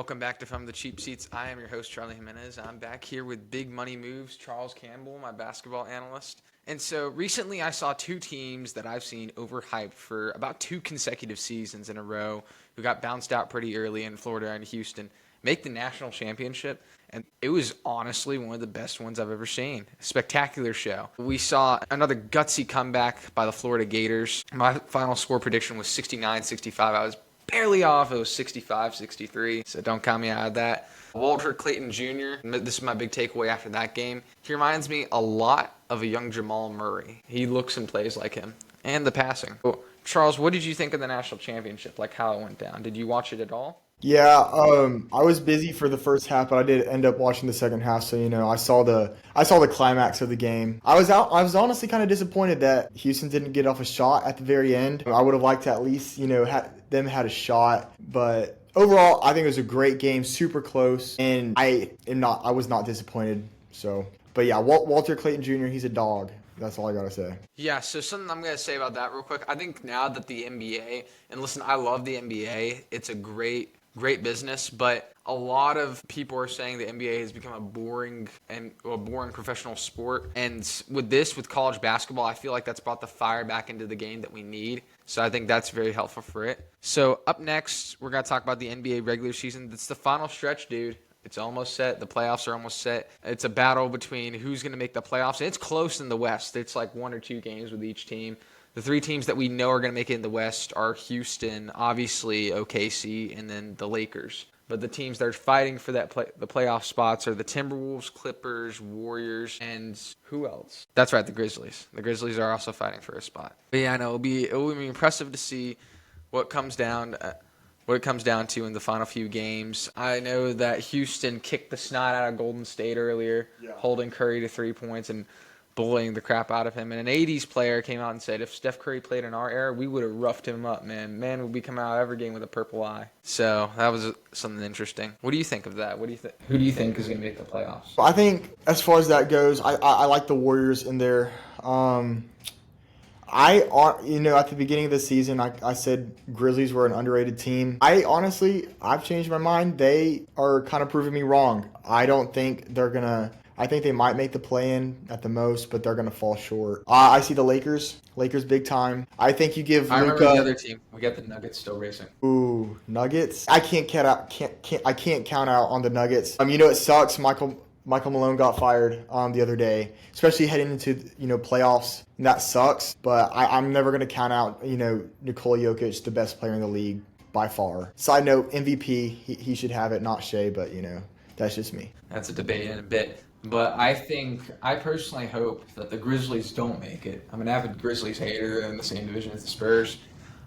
Welcome back to From the Cheap Seats. I am your host, Charlie Jimenez. I'm back here with Big Money Moves, Charles Campbell, my basketball analyst. And so recently I saw two teams that I've seen overhyped for about two consecutive seasons in a row who got bounced out pretty early in Florida and Houston make the national championship. And it was honestly one of the best ones I've ever seen. Spectacular show. We saw another gutsy comeback by the Florida Gators. My final score prediction was 69-65. I was barely off. It was 65-63, so don't count me out of that. Walter Clayton Jr., this is my big takeaway after that game. He reminds me a lot of a young Jamal Murray. He looks and plays like him. And the passing. Charles, what did you think of the national championship, like how it went down? Did you watch it at all? Yeah, I was busy for the first half, but I did end up watching the second half. So I saw the climax of the game. I was honestly kind of disappointed that Houston didn't get off a shot at the very end. I would have liked to at least had a shot, but overall, I think it was a great game, super close, and I was not disappointed. So, but yeah, Walter Clayton Jr., he's a dog. That's all I gotta say. Yeah, so something I'm going to say about that real quick. I think now that the NBA, and listen, I love the NBA. It's a great business, but a lot of people are saying the NBA has become a boring professional sport. And with college basketball, I feel like that's brought the fire back into the game that we need. So I think that's very helpful for it. So up next, we're going to talk about the NBA regular season. It's the final stretch, dude. It's almost set. The playoffs are almost set. It's a battle between who's going to make the playoffs. And it's close in the West. It's like one or two games with each team. The three teams that we know are going to make it in the West are Houston, obviously OKC, and then the Lakers. But the teams that are fighting for the playoff spots are the Timberwolves, Clippers, Warriors, and who else? That's right, the Grizzlies. The Grizzlies are also fighting for a spot. But yeah, I know it will be impressive to see what it comes down to in the final few games. I know that Houston kicked the snot out of Golden State earlier, holding Curry to 3 points and bullying the crap out of him. And an 80s player came out and said, if Steph Curry played in our era, we would have roughed him up, man. Man would be coming out every game with a purple eye. So that was something interesting. What do you think of that? Who do you think is going to make the playoffs? I think as far as that goes, I like the Warriors in there. At the beginning of the season, I said Grizzlies were an underrated team. I've changed my mind. They are kind of proving me wrong. I think they might make the play-in at the most, but they're going to fall short. I see the Lakers big time. I think you give Luka. I remember the other team. We got the Nuggets still racing. Ooh, Nuggets. I can't count out on the Nuggets. It sucks. Michael Malone got fired the other day, especially heading into playoffs. And that sucks, but I'm never going to count out Nikola Jokic, the best player in the league by far. Side note, MVP, he should have it, not Shea, but that's just me. That's a debate in a bit. But I personally hope that the Grizzlies don't make it. I'm an avid Grizzlies hater in the same division as the Spurs.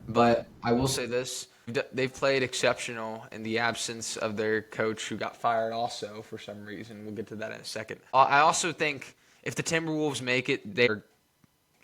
But I will say this. They've played exceptional in the absence of their coach who got fired also for some reason. We'll get to that in a second. I also think if the Timberwolves make it,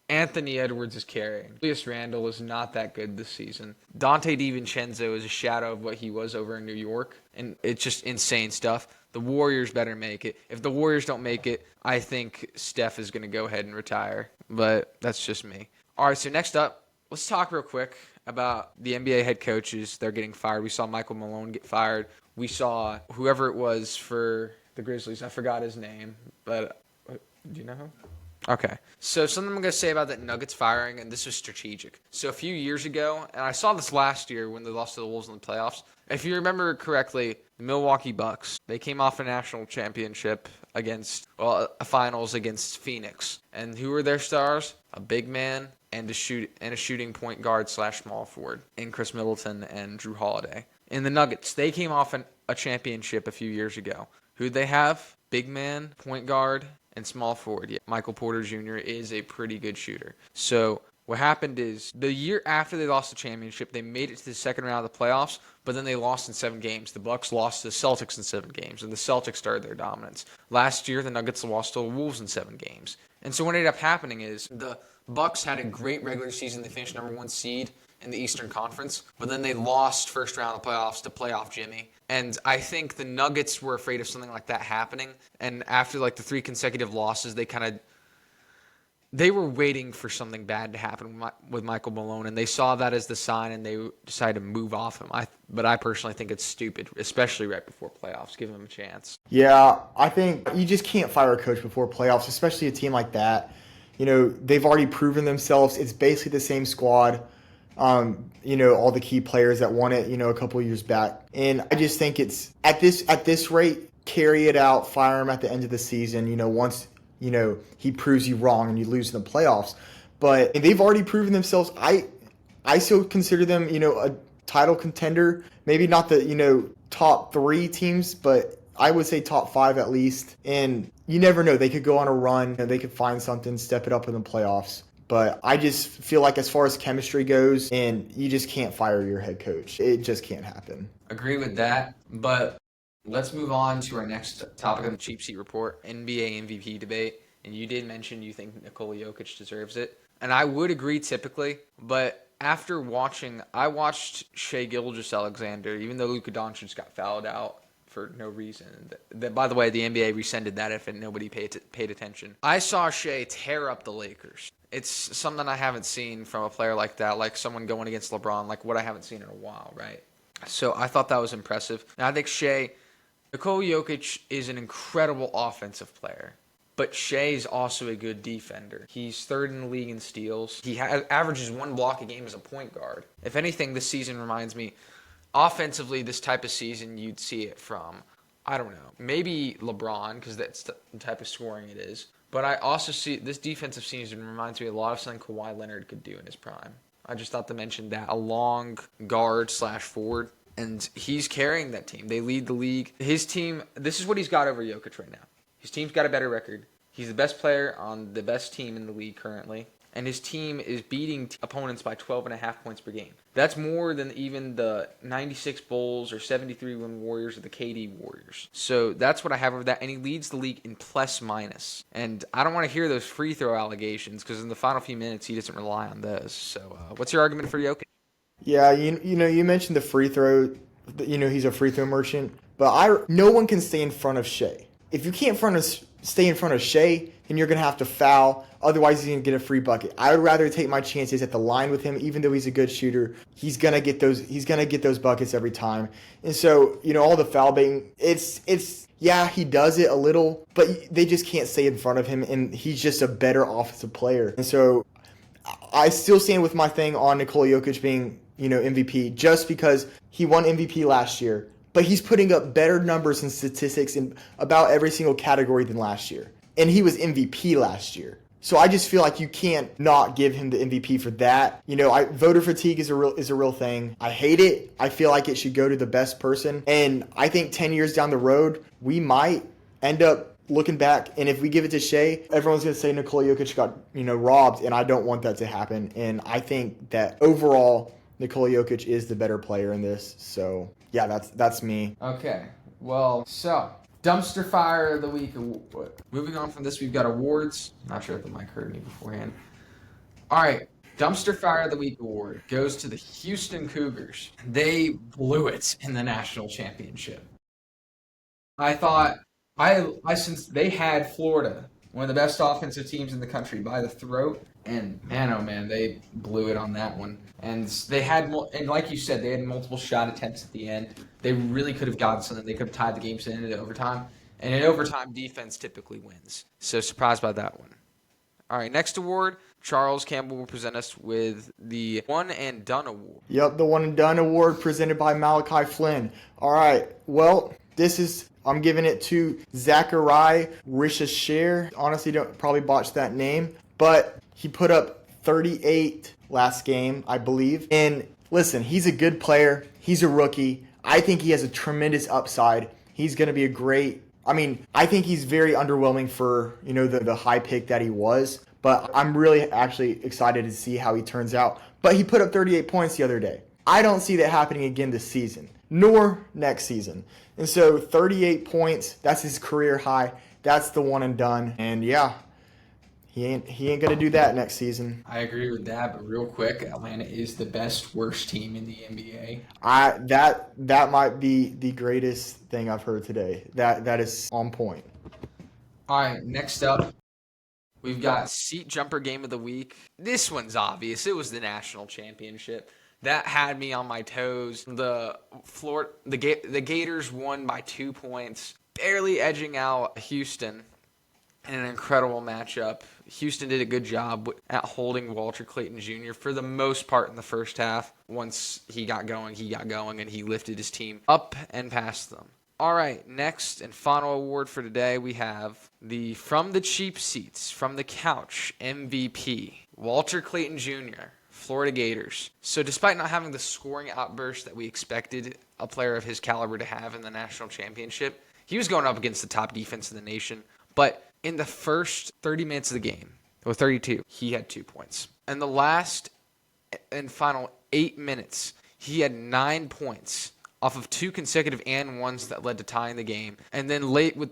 Anthony Edwards is carrying. Julius Randle is not that good this season. Dante DiVincenzo is a shadow of what he was over in New York, and it's just insane stuff. The Warriors better make it. If the Warriors don't make it, I think Steph is going to go ahead and retire, but that's just me. All right, so next up, let's talk real quick about the NBA head coaches. They're getting fired. We saw Michael Malone get fired. We saw whoever it was for the Grizzlies. I forgot his name, but do you know who? Okay. So something I'm going to say about that Nuggets firing, and this was strategic. So a few years ago, and I saw this last year when they lost to the Wolves in the playoffs. If you remember correctly, the Milwaukee Bucks, they came off a national championship a finals against Phoenix. And who were their stars? A big man and a shooting point guard / small forward in Chris Middleton and Drew Holiday. In the Nuggets, they came off a championship a few years ago. Who'd they have? Big man, point guard, and small forward. Yeah, Michael Porter Jr. is a pretty good shooter. So what happened is the year after they lost the championship, they made it to the second round of the playoffs, but then they lost in 7 games. The Bucks lost to the Celtics in 7 games, and the Celtics started their dominance. Last year, the Nuggets lost to the Wolves in 7 games. And so what ended up happening is the Bucks had a great regular season. They finished number 1 seed in the Eastern Conference, but then they lost first round of the playoffs to playoff Jimmy. And I think the Nuggets were afraid of something like that happening. And after the 3 consecutive losses, they kind of they were waiting for something bad to happen with Michael Malone, and they saw that as the sign, and they decided to move off him. But I personally think it's stupid, especially right before playoffs. Give him a chance. Yeah, I think you just can't fire a coach before playoffs, especially a team like that. They've already proven themselves. It's basically the same squad. All the key players that won it, a couple of years back. And I just think it's at this rate, carry it out, fire him at the end of the season, once, he proves you wrong and you lose in the playoffs. But they've already proven themselves. I still consider them, a title contender. Maybe not the, top 3 teams, but I would say top 5 at least. And you never know. They could go on a run and they could find something, step it up in the playoffs. But I just feel like as far as chemistry goes, and you just can't fire your head coach. It just can't happen. Agree with that. But let's move on to our next topic on the Cheap Seat Report, NBA MVP debate. And you did mention you think Nikola Jokic deserves it. And I would agree typically, but after I watched Shai Gilgeous-Alexander, even though Luka Doncic got fouled out for no reason. By the way, the NBA rescinded that if nobody paid attention. I saw Shai tear up the Lakers. It's something I haven't seen from a player like that, like someone going against LeBron, like what I haven't seen in a while, right? So I thought that was impressive. And I think Nikola Jokic is an incredible offensive player, but Shai is also a good defender. He's 3rd in the league in steals. He averages 1 block a game as a point guard. If anything, this season reminds me, offensively, this type of season, you'd see it from, I don't know, maybe LeBron, because that's the type of scoring it is. But I also see this defensive season reminds me a lot of something Kawhi Leonard could do in his prime. I just thought to mention that. A long guard/forward. And he's carrying that team. They lead the league. His team, this is what he's got over Jokic right now. His team's got a better record. He's the best player on the best team in the league currently. And his team is beating opponents by 12.5 points per game. That's more than even the 96 Bulls or 73 win Warriors or the KD Warriors. So that's what I have over that. And he leads the league in plus-minus. And I don't want to hear those free throw allegations because in the final few minutes he doesn't rely on those. So what's your argument for Jokic? Yeah, you mentioned the free throw. He's a free throw merchant. But no one can stay in front of Shai. If you can't stay in front of Shai, then you're going to have to foul. Otherwise, he's going to get a free bucket. I would rather take my chances at the line with him, even though he's a good shooter. He's going to get those buckets every time. And so, all the foul baiting, yeah, he does it a little, but they just can't stay in front of him, and he's just a better offensive player. And so I still stand with my thing on Nikola Jokic being, MVP, just because he won MVP last year. But he's putting up better numbers and statistics in about every single category than last year. And he was MVP last year. So I just feel like you can't not give him the MVP for that. Voter fatigue is a real thing. I hate it. I feel like it should go to the best person. And I think 10 years down the road, we might end up looking back, and if we give it to Shai, everyone's going to say Nikola Jokic got, robbed, and I don't want that to happen. And I think that overall, Nikola Jokic is the better player in this. So, yeah, that's me. Okay. Well, so dumpster fire of the week. Moving on from this, we've got awards. Not sure if the mic heard me beforehand. All right. Dumpster Fire of the Week award goes to the Houston Cougars. They blew it in the national championship. I thought, since they had Florida, one of the best offensive teams in the country, by the throat, and man, oh man, they blew it on that one. And they had, and like you said, they had multiple shot attempts at the end. They really could have gotten something. They could have tied the game to the end of overtime. And in overtime, defense typically wins. So surprised by that one. All right, next award, Charles Campbell will present us with the One and Done Award. Yep, the One and Done Award presented by Malachi Flynn. All right, well, I'm giving it to Zachariah Rishasher. Honestly, don't probably botch that name, but he put up 38 last game, I believe. And listen, he's a good player. He's a rookie. I think he has a tremendous upside. He's going to be I think he's very underwhelming for, the high pick that he was. But I'm really actually excited to see how he turns out. But he put up 38 points the other day. I don't see that happening again this season, nor next season. And so 38 points, that's his career high. That's the one and done. And yeah, he ain't going to do that next season. I agree with that, but real quick, Atlanta is the best worst team in the NBA. That might be the greatest thing I've heard today. That is on point. All right, next up, We've got seat jumper game of the week. This one's obvious. It was the national championship. That had me on my toes. The Gators won by 2 points, barely edging out Houston in an incredible matchup. Houston did a good job at holding Walter Clayton Jr. for the most part in the first half. Once he got going, and he lifted his team up and past them. All right, next and final award for today, we have the From the Cheap Seats, From the Couch MVP, Walter Clayton Jr., Florida Gators. So despite not having the scoring outburst that we expected a player of his caliber to have in the national championship, he was going up against the top defense in the nation. But in the first 30 minutes of the game, or 32, he had 2 points. In the last and final 8 minutes, he had 9 points off of 2 consecutive and ones that led to tying the game. And then late with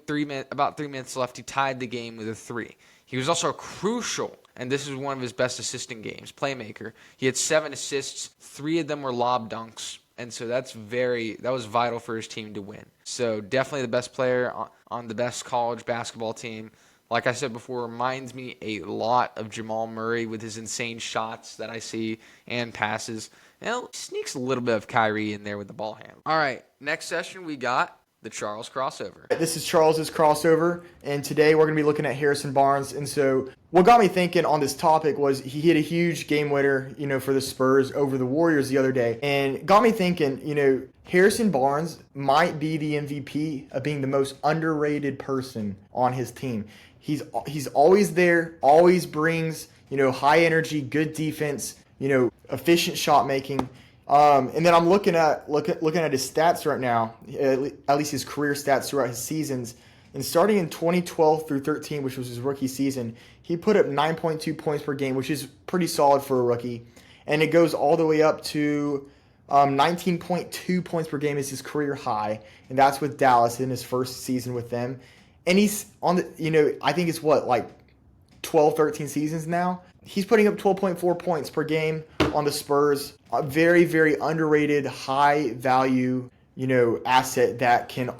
about 3 minutes left, he tied the game with a 3. He was also crucial, and this is one of his best assisting games, playmaker. He had 7 assists, 3 of them were lob dunks. And so that was vital for his team to win. So definitely the best player on the best college basketball team. Like I said before, reminds me a lot of Jamal Murray with his insane shots that I see and passes. And sneaks a little bit of Kyrie in there with the ball handle. All right, next session we got the Charles crossover. This is Charles's crossover, and today we're going to be looking at Harrison Barnes. And so what got me thinking on this topic was he hit a huge game winner, for the Spurs over the Warriors the other day. And got me thinking, Harrison Barnes might be the MVP of being the most underrated person on his team. He's always there, always brings, high energy, good defense, efficient shot making. And then I'm looking at his stats right now, at least his career stats throughout his seasons. And starting in 2012 through 13, which was his rookie season, he put up 9.2 points per game, which is pretty solid for a rookie. And it goes all the way up to 19.2 points per game is his career high, and that's with Dallas in his first season with them. And he's on the, I think it's 12, 13 seasons now. He's putting up 12.4 points per game on the Spurs. A very, very underrated, high value, asset that can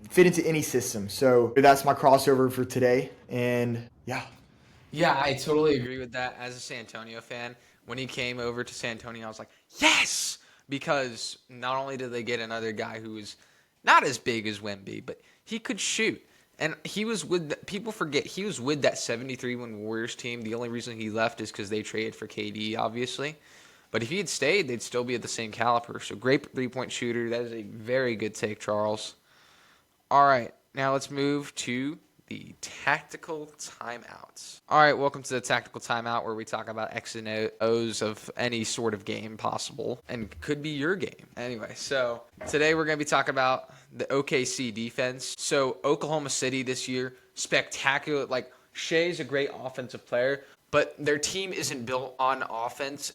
fit into any system. So that's my crossover for today. And yeah. Yeah, I totally agree with that. As a San Antonio fan, when he came over to San Antonio, I was like, yes! Because not only did they get another guy who was not as big as Wemby, but he could shoot. And he was people forget, he was with that 73-win Warriors team. The only reason he left is because they traded for KD, obviously. But if he had stayed, they'd still be at the same caliber. So great three-point shooter. That is a very good take, Charles. All right, now let's move to the tactical timeouts. All right, welcome to the tactical timeout where we talk about X and O's of any sort of game possible and could be your game. Anyway, so today we're going to be talking about the OKC defense. So Oklahoma City this year, spectacular. Shea's a great offensive player, but their team isn't built on offense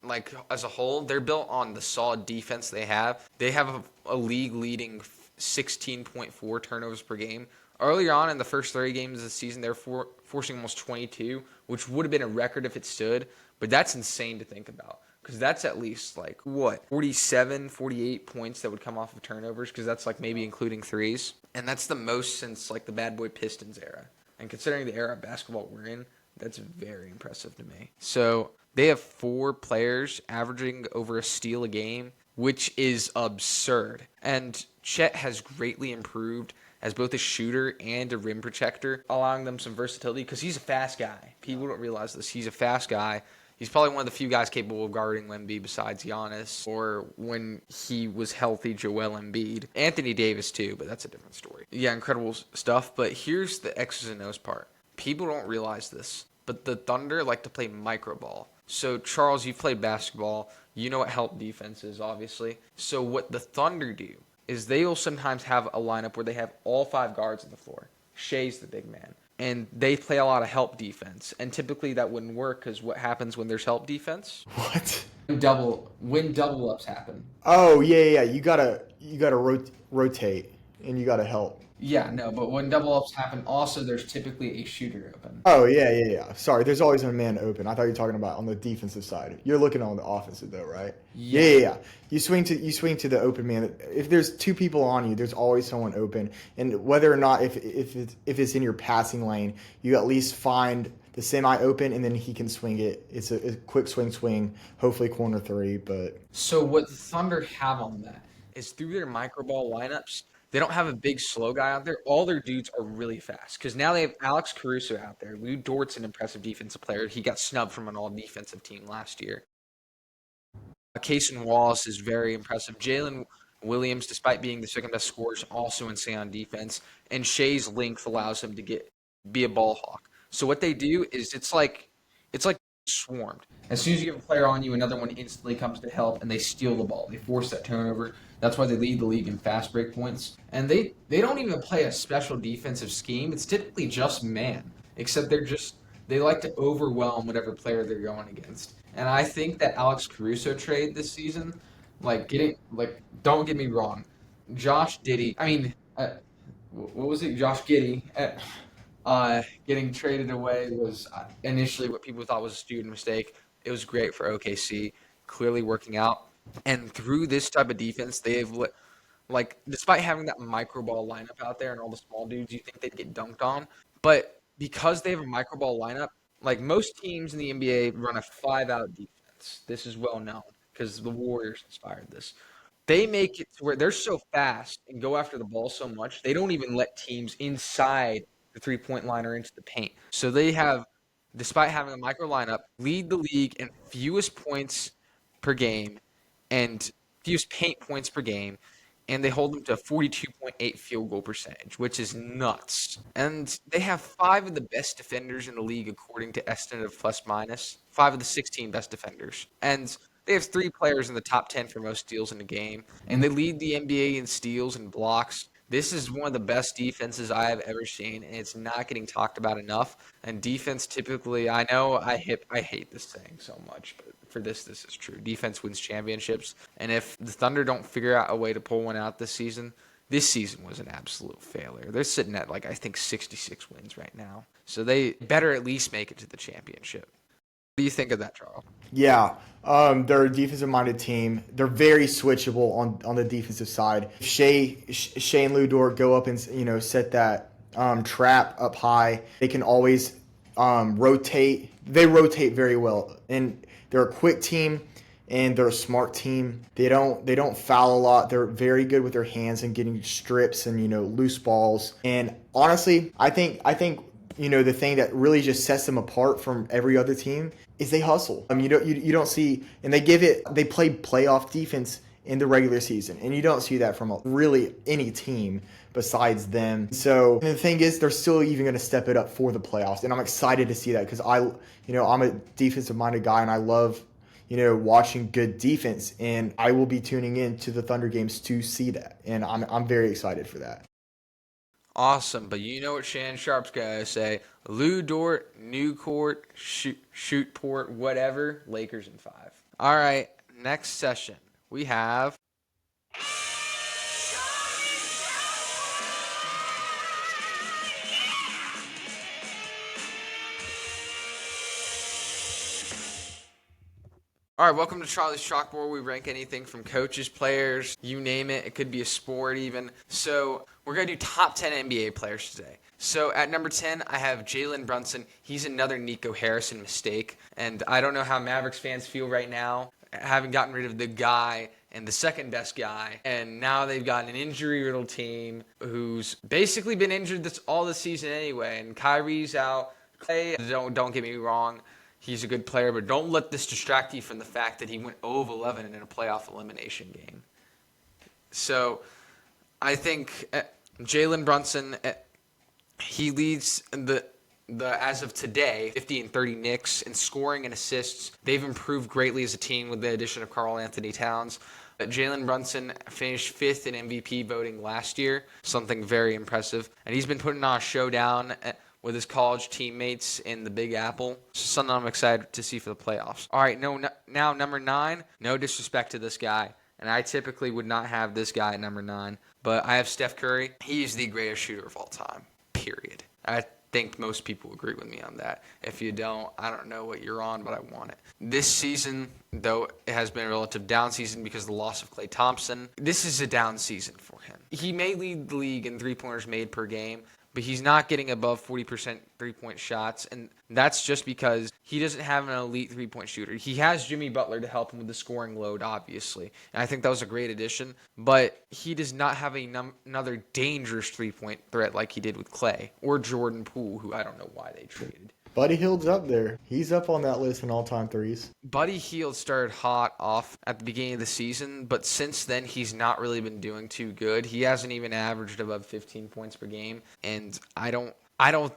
as a whole. They're built on the solid defense they have. They have a league-leading 16.4 turnovers per game. Earlier on in the first 30 games of the season, they're forcing almost 22, which would have been a record if it stood. But that's insane to think about because that's at least 47, 48 points that would come off of turnovers because that's maybe including threes. And that's the most since the Bad Boy Pistons era. And considering the era of basketball we're in, that's very impressive to me. So they have 4 players averaging over a steal a game, which is absurd. And Chet has greatly improved as both a shooter and a rim protector, allowing them some versatility because he's a fast guy. People don't realize this. He's a fast guy. He's probably one of the few guys capable of guarding Wemby besides Giannis or when he was healthy, Joel Embiid. Anthony Davis too, but that's a different story. Yeah, incredible stuff. But here's the X's and O's part. People don't realize this, but the Thunder like to play micro ball. So, Charles, you've played basketball. You know what help defense is, obviously. So what the Thunder do is they will sometimes have a lineup where they have all 5 guards on the floor. Shea's the big man. And they play a lot of help defense. And typically that wouldn't work because what happens when there's help defense? What? When double ups happen. Oh, yeah. You gotta rotate, and you gotta help. Yeah, no, but when double ups happen, also there's typically a shooter open. Oh, yeah. Sorry, there's always a man open. I thought you were talking about on the defensive side. You're looking on the offensive though, right? Yeah. You swing to the open man. If there's 2 people on you, there's always someone open. And whether or not if it's in your passing lane, you at least find the semi open, and then he can swing it. It's a quick swing, hopefully corner three. But So what the Thunder have on that is through their micro ball lineups, they don't have a big slow guy out there. All their dudes are really fast because now they have Alex Caruso out there. Lou Dort's an impressive defensive player. He got snubbed from an all-defensive team last year. Cason Wallace is very impressive. Jalen Williams, despite being the second best scorer, is also insane on defense. And Shea's length allows him to be a ball hawk. So what they do is it's like swarmed. As soon as you give a player on you, another one instantly comes to help, and they steal the ball. They force that turnover. That's why they lead the league in fast break points. And they don't even play a special defensive scheme. It's typically just man, except they like to overwhelm whatever player they're going against. And I think that Alex Caruso trade this season, don't get me wrong, Josh Giddey. What was it? Josh Giddey. Getting traded away was initially what people thought was a student mistake. It was great for OKC, clearly working out. And through this type of defense, despite having that micro ball lineup out there and all the small dudes, you think they'd get dunked on. But because they have a micro ball lineup, like most teams in the NBA run a 5-out defense. This is well known because the Warriors inspired this. They make it to where they're so fast and go after the ball so much, they don't even let teams inside the three-point line or into the paint. So they have, despite having a micro lineup, lead the league in fewest points per game and fewest paint points per game, and they hold them to a 42.8 field goal percentage, which is nuts. And they have 5 of the best defenders in the league according to Estimative Plus Minus, 5 of the 16 best defenders. And they have 3 players in the top 10 for most steals in the game, and they lead the NBA in steals and blocks. This is one of the best defenses I have ever seen, and it's not getting talked about enough. And defense typically, I know I hate this saying so much, but for this is true. Defense wins championships, and if the Thunder don't figure out a way to pull one out this season was an absolute failure. They're sitting at, I think 66 wins right now. So they better at least make it to the championship. What do you think of that, Charles? yeah, they're a defensive-minded team. They're very switchable on the defensive side. Shea and Lou Dort go up and set that trap up high. They can always rotate. They rotate very well, and they're a quick team, and they're a smart team. They don't foul a lot. They're very good with their hands and getting strips and loose balls. And honestly, I think the thing that really just sets them apart from every other team is they hustle. You don't see, and they play playoff defense in the regular season, and you don't see that from really any team besides them. So and the thing is, they're still even going to step it up for the playoffs, and I'm excited to see that because I'm a defensive-minded guy, and I love watching good defense, and I will be tuning in to the Thunder games to see that, and I'm very excited for that. Awesome, but you know what Shannon Sharp's gotta say. Lou Dort, new court, shoot port, whatever, Lakers in 5. All right, next session. We have... All right, welcome to Charlie's Chalkboard. We rank anything from coaches, players, you name it. It could be a sport even. So we're going to do top 10 NBA players today. So at number 10, I have Jalen Brunson. He's another Nico Harrison mistake. And I don't know how Mavericks fans feel right now, having gotten rid of the guy and the second best guy. And now they've got an injury-riddled team who's basically been injured all this season anyway. And Kyrie's out. Clay, don't get me wrong. He's a good player, but don't let this distract you from the fact that he went 0-11 in a playoff elimination game. So I think Jalen Brunson, he leads the as of today, 50 and 30 Knicks in scoring and assists. They've improved greatly as a team with the addition of Karl Anthony Towns. Jalen Brunson finished 5th in MVP voting last year, something very impressive. And he's been putting on a showdown with his college teammates in the Big Apple. Something I'm excited to see for the playoffs. All right, now number 9, no disrespect to this guy, and I typically would not have this guy at number 9, but I have Steph Curry. He's the greatest shooter of all time, period. I think most people agree with me on that. If you don't, I don't know what you're on, but I want it. This season, though, it has been a relative down season because of the loss of Klay Thompson. This is a down season for him. He may lead the league in three-pointers made per game, but he's not getting above 40% three-point shots, and that's just because he doesn't have an elite three-point shooter. He has Jimmy Butler to help him with the scoring load, obviously, and I think that was a great addition, but he does not have another dangerous three-point threat like he did with Clay or Jordan Poole, who I don't know why they traded. Buddy Hield's up there. He's up on that list in all-time threes. Buddy Hield started hot off at the beginning of the season, but since then he's not really been doing too good. He hasn't even averaged above 15 points per game, and I don't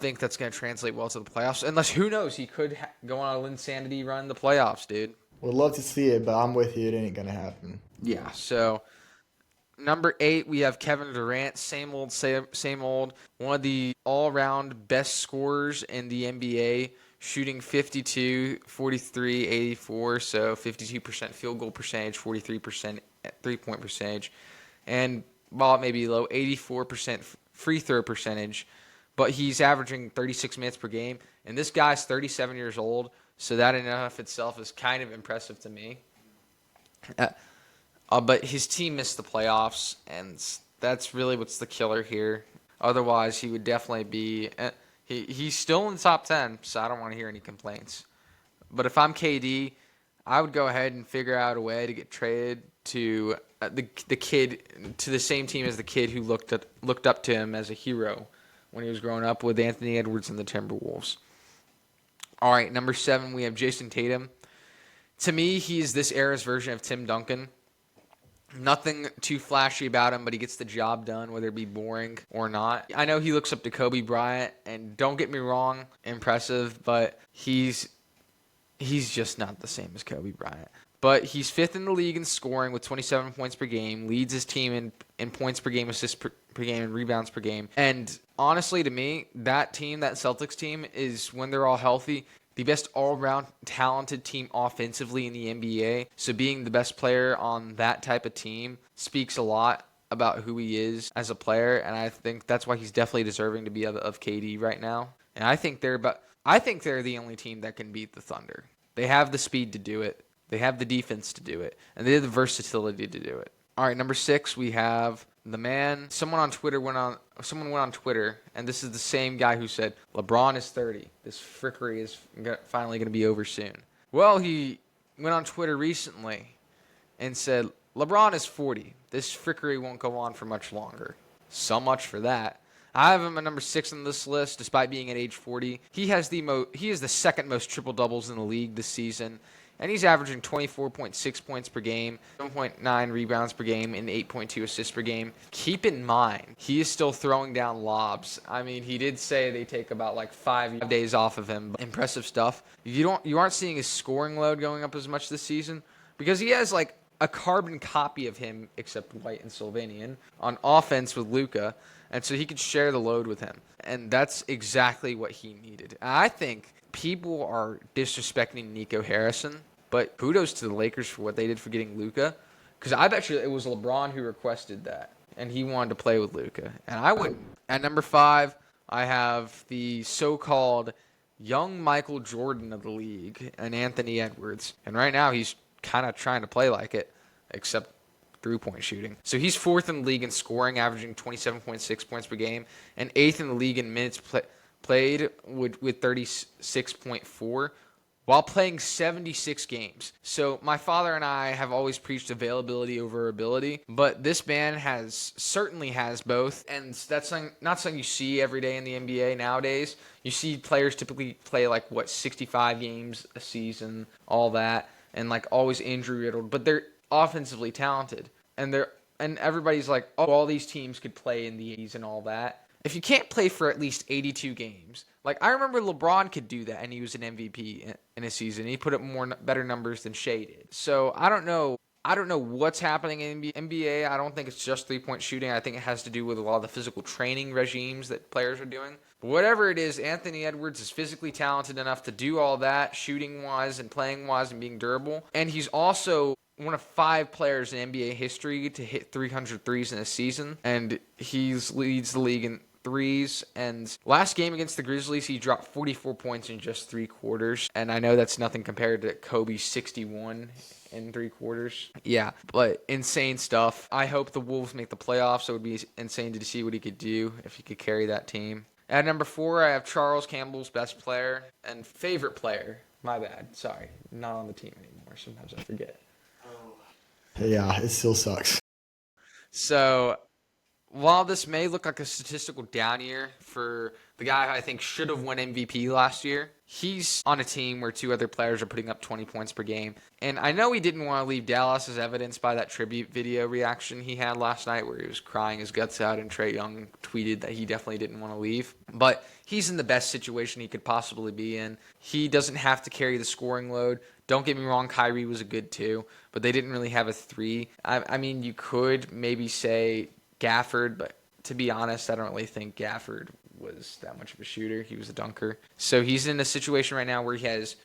think that's going to translate well to the playoffs. Unless, who knows, he could go on a Linsanity run in the playoffs, dude. Would love to see it, but I'm with you. It ain't gonna happen. Yeah. So number 8, we have Kevin Durant. Same old, same old. One of the all-around best scorers in the NBA. Shooting 52, 43, 84, so 52% field goal percentage, 43% three-point percentage, and while it may be low, 84% free throw percentage, but he's averaging 36 minutes per game, and this guy's 37 years old, so that in and of itself is kind of impressive to me. But his team missed the playoffs, and that's really what's the killer here. Otherwise, he would definitely be... He's still in the top 10, so I don't want to hear any complaints. But if I'm KD, I would go ahead and figure out a way to get traded to the kid, to the same team as the kid who looked up to him as a hero when he was growing up, with Anthony Edwards and the Timberwolves. All right, number 7, we have Jason Tatum. To me, he's this era's version of Tim Duncan. Nothing too flashy about him, but he gets the job done, whether it be boring or not. I know he looks up to Kobe Bryant, and don't get me wrong, impressive, but he's just not the same as Kobe Bryant. But he's 5th in the league in scoring with 27 points per game, leads his team in points per game, assists per game, and rebounds per game. And honestly, to me, that Celtics team, is, when they're all healthy, the best all-around talented team offensively in the NBA. So being the best player on that type of team speaks a lot about who he is as a player, and I think that's why he's definitely deserving to be of KD right now. And I think they're the only team that can beat the Thunder. They have the speed to do it. They have the defense to do it, and they have the versatility to do it. All right, number 6, we have the man. Someone went on Twitter, and this is the same guy who said LeBron is 30. This frickery is finally going to be over soon. Well, he went on Twitter recently and said LeBron is 40. This frickery won't go on for much longer. So much for that. I have him at number 6 on this list, despite being at age 40. He is the second most triple doubles in the league this season. And he's averaging 24.6 points per game, 7.9 rebounds per game, and 8.2 assists per game. Keep in mind, he is still throwing down lobs. I mean, he did say they take about like 5 days off of him. Impressive stuff. You aren't seeing his scoring load going up as much this season because he has like a carbon copy of him, except White and Sylvanian, on offense with Luka, and so he could share the load with him. And that's exactly what he needed. I think people are disrespecting Nico Harrison, but kudos to the Lakers for what they did for getting Luka, because I bet you it was LeBron who requested that, and he wanted to play with Luka, and I wouldn't. At number 5, I have the so-called young Michael Jordan of the league, and Anthony Edwards, and right now he's kind of trying to play like it, except three-point shooting. So he's 4th in the league in scoring, averaging 27.6 points per game, and 8th in the league in minutes played with 36.4 while playing 76 games. So my father and I have always preached availability over ability, but this man certainly has both, and that's not something you see every day in the NBA nowadays. You see players typically play 65 games a season, all that, and always injury riddled, but they're offensively talented, and everybody's like, oh, all these teams could play in the 80s and all that. If you can't play for at least 82 games, I remember LeBron could do that, and he was an MVP in a season. He put up better numbers than Shea did. So I don't know what's happening in the NBA. I don't think it's just three-point shooting. I think it has to do with a lot of the physical training regimes that players are doing. But whatever it is, Anthony Edwards is physically talented enough to do all that, shooting-wise and playing-wise and being durable. And he's also one of 5 players in NBA history to hit 300 threes in a season, and he leads the league in threes. And last game against the Grizzlies, he dropped 44 points in just 3 quarters. And I know that's nothing compared to Kobe's 61 in 3 quarters. Yeah, but insane stuff. I hope the Wolves make the playoffs. It would be insane to see what he could do if he could carry that team. At number 4, I have Charles Campbell's best player and favorite player. My bad. Sorry. Not on the team anymore. Sometimes I forget. Yeah, it still sucks. So, while this may look like a statistical down year for the guy who I think should have won MVP last year, he's on a team where 2 other players are putting up 20 points per game. And I know he didn't want to leave Dallas, as evidenced by that tribute video reaction he had last night where he was crying his guts out, and Trae Young tweeted that he definitely didn't want to leave. But he's in the best situation he could possibly be in. He doesn't have to carry the scoring load. Don't get me wrong, Kyrie was a good 2, but they didn't really have a 3. I mean, you could maybe say Gafford, but to be honest, I don't really think Gafford was that much of a shooter. He was a dunker. So he's in a situation right now where he has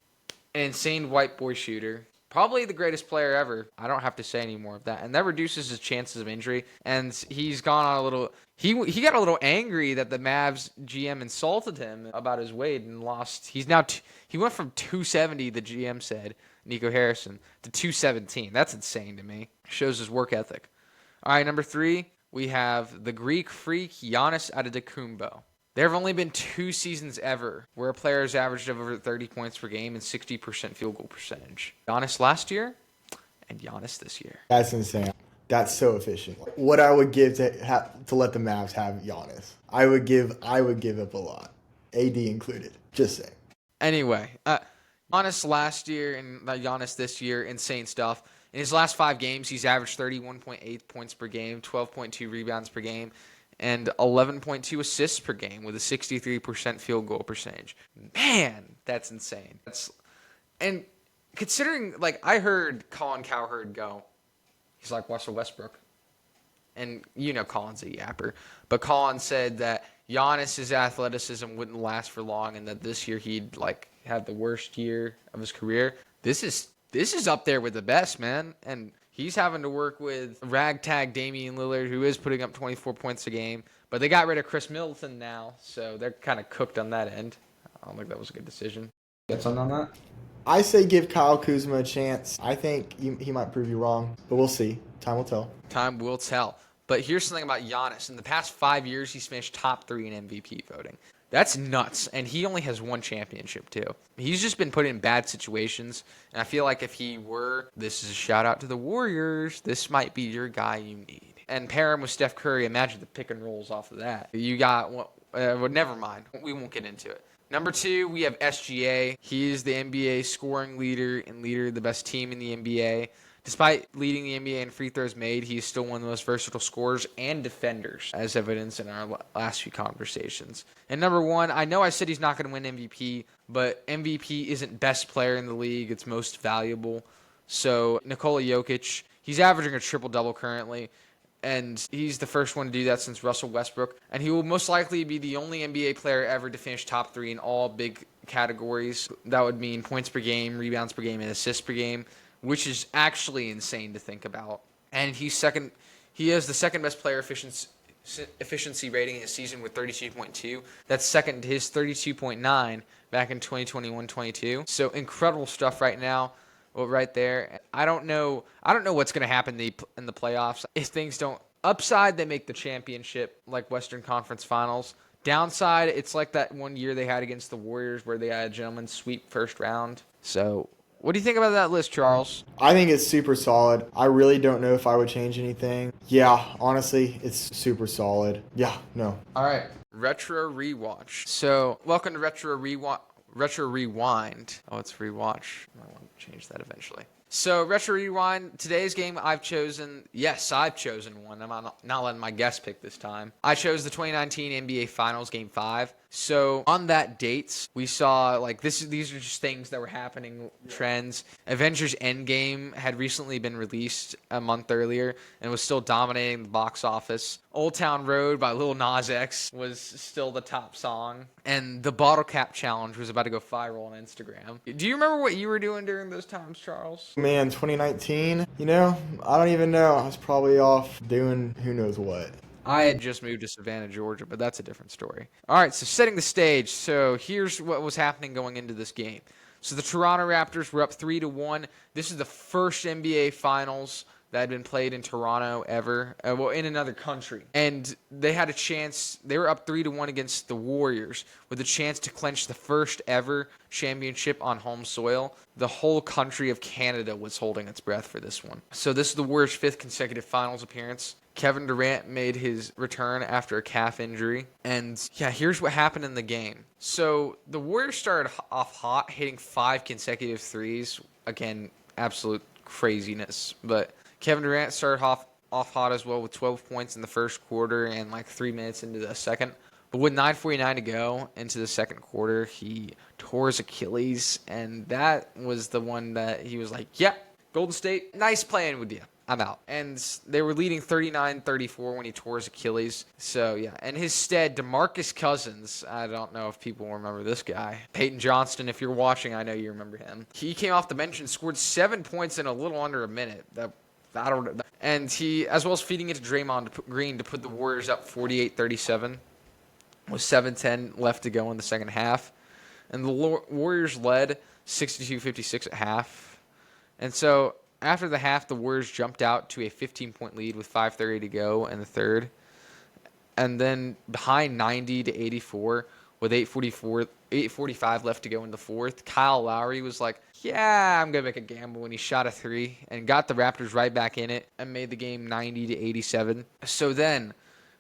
an insane white boy shooter, probably the greatest player ever. I don't have to say any more of that. And that reduces his chances of injury. And he's gone on a little... He got a little angry that the Mavs GM insulted him about his weight and lost. He went from 270, the GM said, Nico Harrison, to 217. That's insane to me. Shows his work ethic. All right, number 3, we have the Greek freak Giannis Antetokounmpo. There have only been 2 seasons ever where a player has averaged over 30 points per game and 60% field goal percentage. Giannis last year and Giannis this year. That's insane. That's so efficient. What I would give to let the Mavs have Giannis, I would give up a lot, AD included. Just saying. Anyway, Giannis last year and Giannis this year, insane stuff. In his last 5 games, he's averaged 31.8 points per game, 12.2 rebounds per game, and 11.2 assists per game with a 63% field goal percentage. Man, that's insane. And considering, like, I heard Colin Cowherd go, he's like Russell Westbrook. And you know Colin's a yapper. But Colin said that Giannis's athleticism wouldn't last for long and that this year he'd, like, have the worst year of his career. This is up there with the best, man. And he's having to work with ragtag Damian Lillard, who is putting up 24 points a game. But they got rid of Chris Middleton now, so they're kind of cooked on that end. I don't think that was a good decision. Get something on that? I say give Kyle Kuzma a chance. I think he might prove you wrong, but we'll see. Time will tell. Time will tell. But here's something about Giannis. In the past 5 years, he's finished top 3 in MVP voting. That's nuts. And he only has 1 championship, too. He's just been put in bad situations. And I feel like if he were, this is a shout out to the Warriors, this might be your guy you need. And pair him with Steph Curry. Imagine the pick and rolls off of that. You got, well, never mind. We won't get into it. Number 2, we have SGA. He is the NBA scoring leader and leader of the best team in the NBA. Despite leading the NBA in free throws made, he is still one of the most versatile scorers and defenders, as evidenced in our last few conversations. And number 1, I know I said he's not going to win MVP, but MVP isn't best player in the league. It's most valuable. So Nikola Jokic, he's averaging a triple-double currently. And he's the first one to do that since Russell Westbrook. And he will most likely be the only NBA player ever to finish top 3 in all big categories. That would mean points per game, rebounds per game, and assists per game, which is actually insane to think about. And he has the second best player efficiency rating in his season with 32.2. That's second to his 32.9 back in 2021-22. So incredible stuff right now. Well, right there. I don't know what's going to happen in the playoffs. If things don't... Upside, they make the championship, like Western Conference Finals. Downside, it's like that one year they had against the Warriors where they had a gentleman's sweep first round. So, what do you think about that list, Charles? I think it's super solid. I really don't know if I would change anything. Yeah, honestly, it's super solid. Yeah, no. All right. Retro Rewatch. So, welcome to Retro Rewind. Oh, it's Rewatch. I want to change that eventually. So, Retro Rewind, today's game I've chosen one. I'm not letting my guest pick this time. I chose the 2019 NBA Finals Game 5. So, on that date, we saw, like, these are just things that were happening, trends. Avengers Endgame had recently been released a month earlier and was still dominating the box office. Old Town Road by Lil Nas X was still the top song. And the Bottle Cap Challenge was about to go viral on Instagram. Do you remember what you were doing during those times, Charles? Man, 2019, I don't even know. I was probably off doing who knows what. I had just moved to Savannah, Georgia, but that's a different story. All right, so setting the stage. So here's what was happening going into this game. So the Toronto Raptors were up 3-1. This is the first NBA Finals that had been played in Toronto ever, well, in another country. And they had a chance. They were up 3-1 against the Warriors with a chance to clinch the first ever championship on home soil. The whole country of Canada was holding its breath for this one. So this is the Warriors' 5th consecutive Finals appearance. Kevin Durant made his return after a calf injury. And yeah, here's what happened in the game. So the Warriors started off hot, hitting 5 consecutive threes. Again, absolute craziness. But Kevin Durant started off hot as well with 12 points in the first quarter and like 3 minutes into the second. But with 9:49 to go into the second quarter, he tore his Achilles. And that was the one that he was like, yeah, Golden State, nice playing with you. I'm out. And they were leading 39-34 when he tore his Achilles. So, yeah. In his stead, DeMarcus Cousins, I don't know if people remember this guy. Peyton Johnston, if you're watching, I know you remember him. He came off the bench and scored 7 points in a little under a minute. And he, as well as feeding it to Draymond Green to put the Warriors up 48-37 with 7:10 left to go in the second half. And the Warriors led 62-56 at half. And so after the half, the Warriors jumped out to a 15-point lead with 5:30 to go in the third. And then behind 90-84 with 8:45 left to go in the fourth, Kyle Lowry was like, yeah, I'm going to make a gamble. And he shot a 3 and got the Raptors right back in it and made the game 90-87. So then,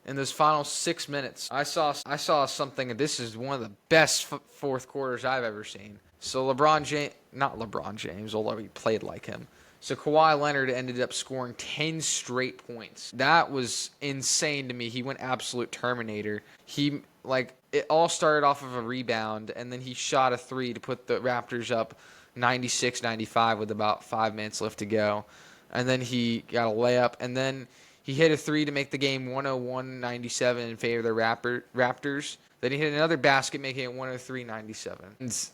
in those final 6 minutes, I saw something, and this is one of the best fourth quarters I've ever seen. So not LeBron James, although he played like him. So Kawhi Leonard ended up scoring 10 straight points. That was insane to me. He went absolute Terminator. It all started off of a rebound, and then he shot a 3 to put the Raptors up 96-95 with about 5 minutes left to go. And then he got a layup, and then he hit a 3 to make the game 101-97 in favor of the Raptors. Then he hit another basket, making it 103-97.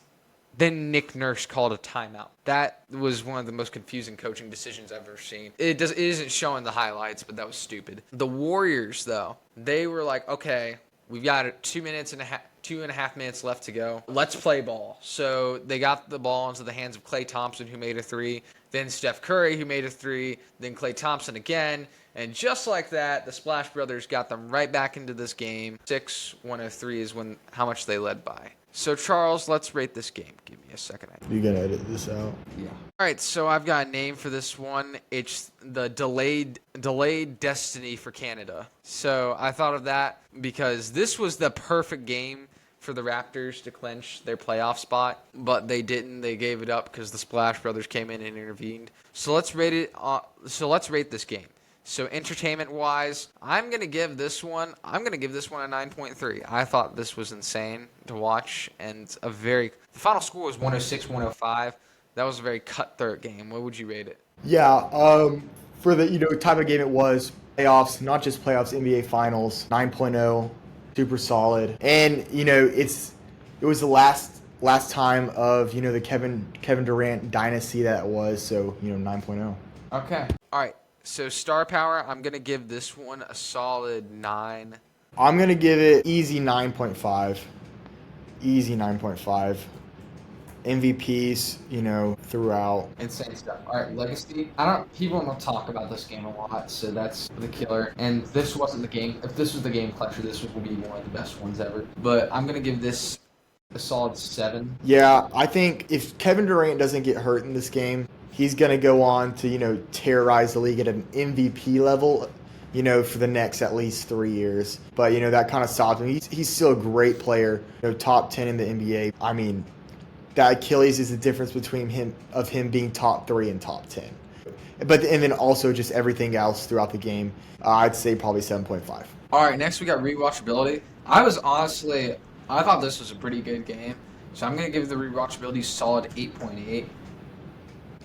Then Nick Nurse called a timeout. That was one of the most confusing coaching decisions I've ever seen. It isn't showing the highlights, but that was stupid. The Warriors, though, they were like, okay, we've got 2.5 minutes left to go. Let's play ball. So they got the ball into the hands of Klay Thompson, who made a 3. Then Steph Curry, who made a 3. Then Klay Thompson again. And just like that, the Splash Brothers got them right back into this game. 6-103 is how much they led by. So, Charles, let's rate this game. Give me a second. You gonna edit this out? Yeah. All right, so I've got a name for this one. It's the delayed destiny for Canada. So I thought of that because this was the perfect game for the Raptors to clinch their playoff spot, but they didn't. They gave it up because the Splash Brothers came in and intervened. So let's rate it. Let's rate this game. So entertainment-wise, I'm gonna give this one a 9.3. I thought this was insane to watch, and the final score was 106-105. That was a very cutthroat game. What would you rate it? Yeah, for the type of game it was, playoffs, not just playoffs, NBA Finals, 9.0, super solid, and it was the last time of the Kevin Durant dynasty that it was, so 9.0. Okay. All right. So star power, I'm going to give this one a solid 9. I'm going to give it easy 9.5. Easy 9.5. MVPs, throughout. Insane stuff. All right, legacy. People don't talk about this game a lot, so that's the killer. And this wasn't the game. If this was the game clutcher, this would be one of the best ones ever. But I'm going to give this a solid 7. Yeah, I think if Kevin Durant doesn't get hurt in this game, he's going to go on to, terrorize the league at an MVP level, for the next at least 3 years. But, that kind of stops him. He's still a great player, top 10 in the NBA. I mean, that Achilles is the difference between him being top 3 and top 10. And then also just everything else throughout the game, I'd say probably 7.5. All right, next we got rewatchability. I thought this was a pretty good game. So I'm going to give the rewatchability solid 8.8.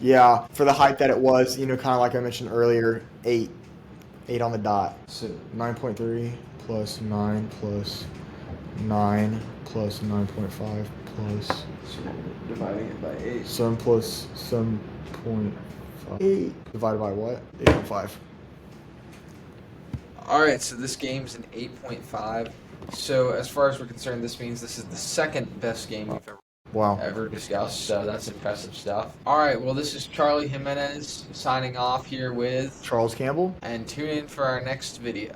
Yeah, for the hype that it was, kind of like I mentioned earlier, 8 on the dot. So 9.3 plus 9 plus 9 plus 9.5 plus. So dividing it by 8. 7 plus 7.5. 8 divided by what? 8.5. All right, so this game's an 8.5. So as far as we're concerned, this means this is the second best game we've Wow. ever discussed. So that's impressive stuff. All right, well, this is Charlie Jimenez signing off here with, Charles Campbell. and tune in for our next video.